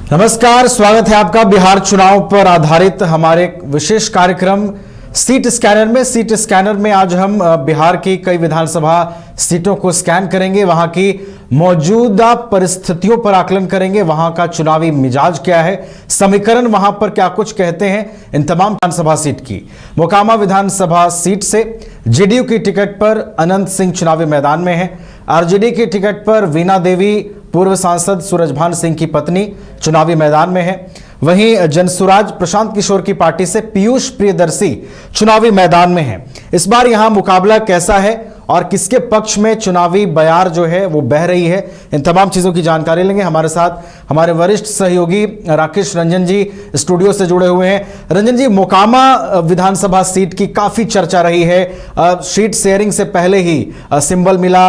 नमस्कार, स्वागत है आपका बिहार चुनाव पर आधारित हमारे एक विशेष कार्यक्रम सीट स्कैनर में। सीट स्कैनर में आज हम बिहार की कई विधानसभा सीटों को स्कैन करेंगे, वहां की मौजूदा परिस्थितियों पर आकलन करेंगे, वहां का चुनावी मिजाज क्या है, समीकरण वहां पर क्या कुछ कहते हैं इन तमाम विधानसभा सीट की। मोकामा विधानसभा सीट से जेडीयू की टिकट पर अनंत सिंह चुनावी मैदान में है। आरजेडी की टिकट पर वीणा देवी पूर्व सांसद सूरजभान सिंह की पत्नी चुनावी मैदान में है। वहीं जनसुराज प्रशांत किशोर की पार्टी से पीयूष प्रियदर्शी चुनावी मैदान में है। इस बार यहां मुकाबला कैसा है और किसके पक्ष में चुनावी बयार जो है वो बह रही है, इन तमाम चीजों की जानकारी लेंगे। हमारे साथ हमारे वरिष्ठ सहयोगी राकेश रंजन जी स्टूडियो से जुड़े हुए हैं। रंजन जी, मोकामा विधानसभा सीट की काफी चर्चा रही है। सीट शेयरिंग से पहले ही सिंबल मिला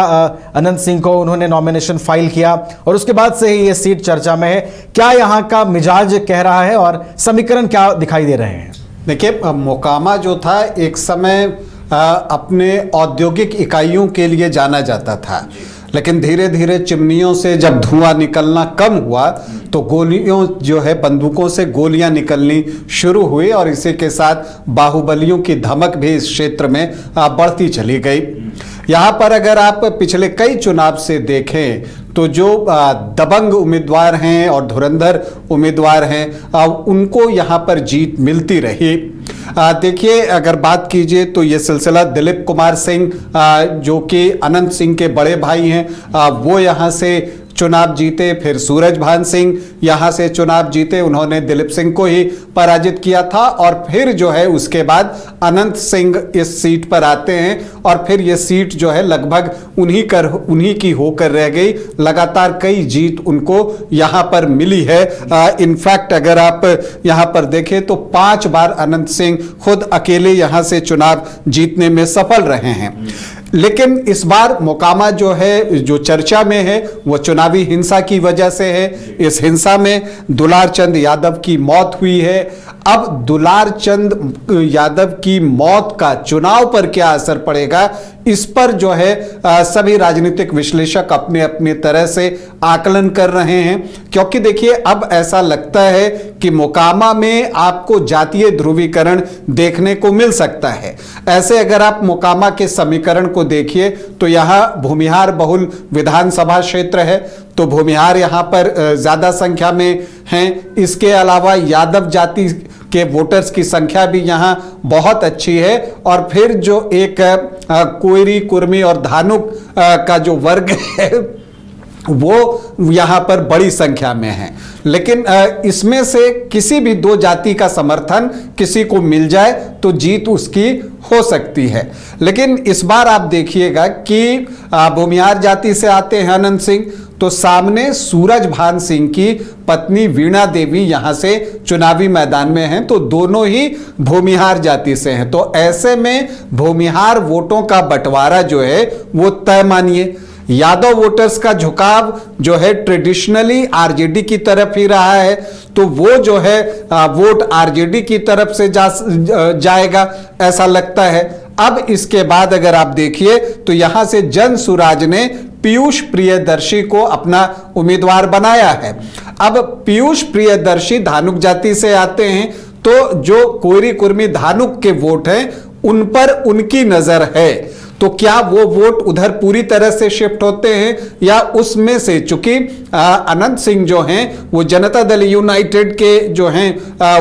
अनंत सिंह को, उन्होंने नॉमिनेशन फाइल किया और उसके बाद से ही ये सीट चर्चा में है। क्या यहाँ का मिजाज कह रहा है और समीकरण क्या दिखाई दे रहे हैं? देखिए, मोकामा जो था एक समय अपने औद्योगिक इकाइयों के लिए जाना जाता था, लेकिन धीरे धीरे चिमनियों से जब धुआं निकलना कम हुआ तो गोलियों जो है बंदूकों से गोलियां निकलनी शुरू हुई और इसी के साथ बाहुबलियों की धमक भी इस क्षेत्र में बढ़ती चली गई। यहाँ पर अगर आप पिछले कई चुनाव से देखें तो जो दबंग उम्मीदवार हैं और धुरंधर उम्मीदवार हैं उनको यहाँ पर जीत मिलती रही। देखिए, अगर बात कीजिए तो ये सिलसिला दिलीप कुमार सिंह जो कि अनंत सिंह के बड़े भाई हैं, वो यहाँ से चुनाव जीते। फिर सूरजभान सिंह यहाँ से चुनाव जीते, उन्होंने दिलीप सिंह को ही पराजित किया था और फिर जो है उसके बाद अनंत सिंह इस सीट पर आते हैं और फिर ये सीट जो है लगभग उन्हीं की होकर रह गई। लगातार कई जीत उनको यहाँ पर मिली है। इनफैक्ट अगर आप यहाँ पर देखें तो 5 बार अनंत सिंह खुद अकेले यहाँ से चुनाव जीतने में सफल रहे हैं। लेकिन इस बार मोकामा जो है जो चर्चा में है वो चुनावी हिंसा की वजह से है। इस हिंसा में दुलार चंद यादव की मौत हुई है। अब दुलार चंद यादव की मौत का चुनाव पर क्या असर पड़ेगा, इस पर जो है सभी राजनीतिक विश्लेषक अपने अपने तरह से आकलन कर रहे हैं। क्योंकि देखिए, अब ऐसा लगता है कि मोकामा में आपको जातीय ध्रुवीकरण देखने को मिल सकता है। ऐसे अगर आप मोकामा के समीकरण को देखिए तो यहां भूमिहार बहुल विधानसभा क्षेत्र है, तो भूमिहार यहां पर ज्यादा संख्या में हैं। इसके अलावा यादव जाति के वोटर्स की संख्या भी यहां बहुत अच्छी है और फिर जो एक कोयरी, कुर्मी और धानुक का जो वर्ग है वो यहां पर बड़ी संख्या में है। लेकिन इसमें से किसी भी 2 जाति का समर्थन किसी को मिल जाए तो जीत उसकी हो सकती है। लेकिन इस बार आप देखिएगा कि भूमिहार जाति से आते हैं अनंत सिंह, तो सामने सूरजभान सिंह की पत्नी वीणा देवी यहां से चुनावी मैदान में हैं, तो दोनों ही भूमिहार जाति से हैं। तो ऐसे में भूमिहार वोटों का बंटवारा जो है वो तय मानिए। यादव वोटर्स का झुकाव जो है ट्रेडिशनली आरजेडी की तरफ ही रहा है, तो वो जो है वोट आरजेडी की तरफ से जाएगा ऐसा लगता है। अब इसके बाद अगर आप देखिए तो यहां से जनसुराज ने पीयूष प्रियदर्शी को अपना उम्मीदवार बनाया है। अब पीयूष प्रियदर्शी धानुक जाति से आते हैं, तो जो कोयरी, कुर्मी, धानुक के वोट हैं उन पर उनकी नजर है। तो क्या वो वोट उधर पूरी तरह से शिफ्ट होते हैं या उसमें से, चूंकि अनंत सिंह जो हैं वो जनता दल यूनाइटेड के जो हैं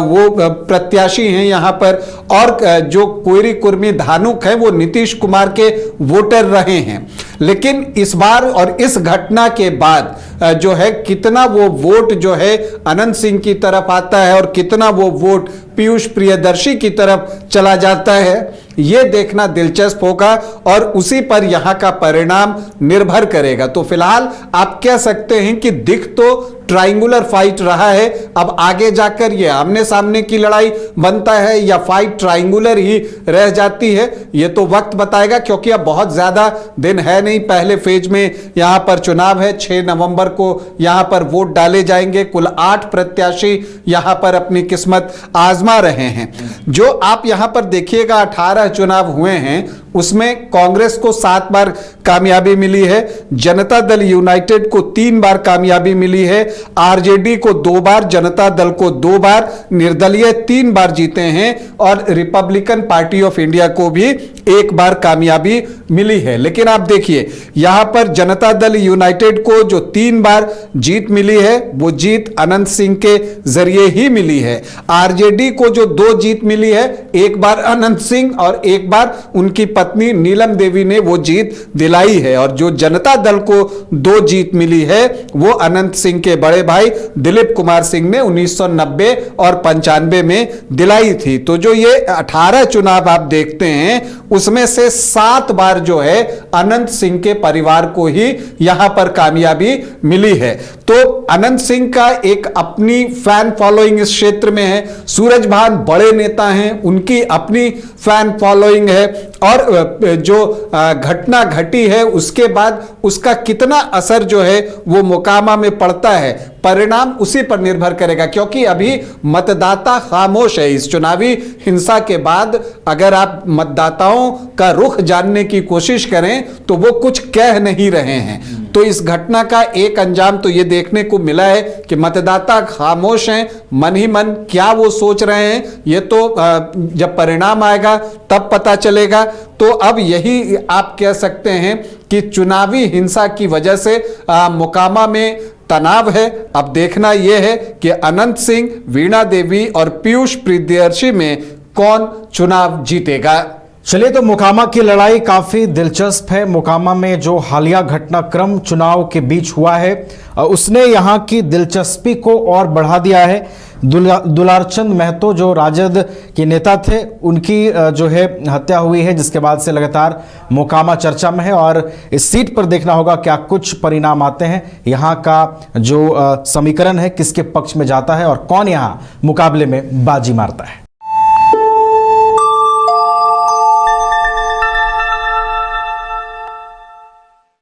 वो प्रत्याशी हैं यहाँ पर, और जो कोयरी, कुर्मी, धानुक है वो नीतीश कुमार के वोटर रहे हैं। लेकिन इस बार और इस घटना के बाद जो है कितना वो वोट जो है अनंत सिंह की तरफ आता है और कितना वो वोट पीयूष प्रियदर्शी की तरफ चला जाता है, ये देखना दिलचस्प होगा और उसी पर यहां का परिणाम निर्भर करेगा। तो फिलहाल आप कह सकते हैं कि दिख तो ट्रायंगुलर फाइट रहा है। अब आगे जाकर ये आमने सामने की लड़ाई बनता है या फाइट ट्रायंगुलर ही रह जाती है, ये तो वक्त बताएगा, क्योंकि अब बहुत ज्यादा दिन है नहीं। पहले फेज में यहां पर चुनाव है, 6 नवंबर को यहां पर वोट डाले जाएंगे। कुल 8 प्रत्याशी यहां पर अपनी किस्मत आजमा रहे हैं। जो आप यहां पर देखिएगा 18 चुनाव हुए हैं उसमें कांग्रेस को 7 बार कामयाबी मिली है, जनता दल यूनाइटेड को 3 बार कामयाबी मिली है, आरजेडी को 2 बार, जनता दल को 2 बार, निर्दलीय 3 बार जीते हैं और रिपब्लिकन पार्टी ऑफ इंडिया को भी 1 बार कामयाबी मिली है। लेकिन आप देखिए यहां पर जनता दल यूनाइटेड को जो 3 बार जीत मिली है वो जीत अनंत सिंह के जरिए ही मिली है। आरजेडी को जो 2 जीत मिली है, 1 बार अनंत सिंह और 1 बार उनकी पत्नी नीलम देवी ने वो जीत दिलाई है। और जो जनता दल को 2 जीत मिली है वो अनंत सिंह के बड़े भाई दिलीप कुमार सिंह ने 1990 और 95 में दिलाई थी। तो जो ये 18 चुनाव आप देखते हैं उसमें से 7 बार जो है अनंत सिंह के परिवार को ही यहां पर कामयाबी मिली है। तो अनंत सिंह का एक अपनी फैन फॉलोइंग इस क्षेत्र में है, सूरजभान बड़े नेता हैं, उनकी अपनी फैन फॉलोइंग है और जो घटना घटी है उसके बाद उसका कितना असर जो है वो मोकामा में पड़ता है, परिणाम उसी पर निर्भर करेगा। क्योंकि अभी मतदाता खामोश है। इस चुनावी हिंसा के बाद अगर आप मतदाताओं का रुख जानने की कोशिश करें तो वो कुछ कह नहीं रहे हैं। तो इस घटना का एक अंजाम तो ये देखने को मिला है कि मतदाता खामोश हैं, मन ही मन क्या वो सोच रहे हैं ये तो जब परिणाम आएगा तब पता चलेगा। तो अब यही आप कह सकते हैं कि चुनावी हिंसा की वजह से मोकामा में तनाव है। अब देखना यह है कि अनंत सिंह, वीणा देवी और पीयूष प्रियदर्शी में कौन चुनाव जीतेगा। चलिए, तो मोकामा की लड़ाई काफी दिलचस्प है। मोकामा में जो हालिया घटनाक्रम चुनाव के बीच हुआ है उसने यहां की दिलचस्पी को और बढ़ा दिया है। दुलारचंद महतो जो राजद के नेता थे उनकी जो है हत्या हुई है, जिसके बाद से लगातार मोकामा चर्चा में है और इस सीट पर देखना होगा क्या कुछ परिणाम आते हैं, यहां का जो समीकरण है किसके पक्ष में जाता है और कौन यहां मुकाबले में बाजी मारता है।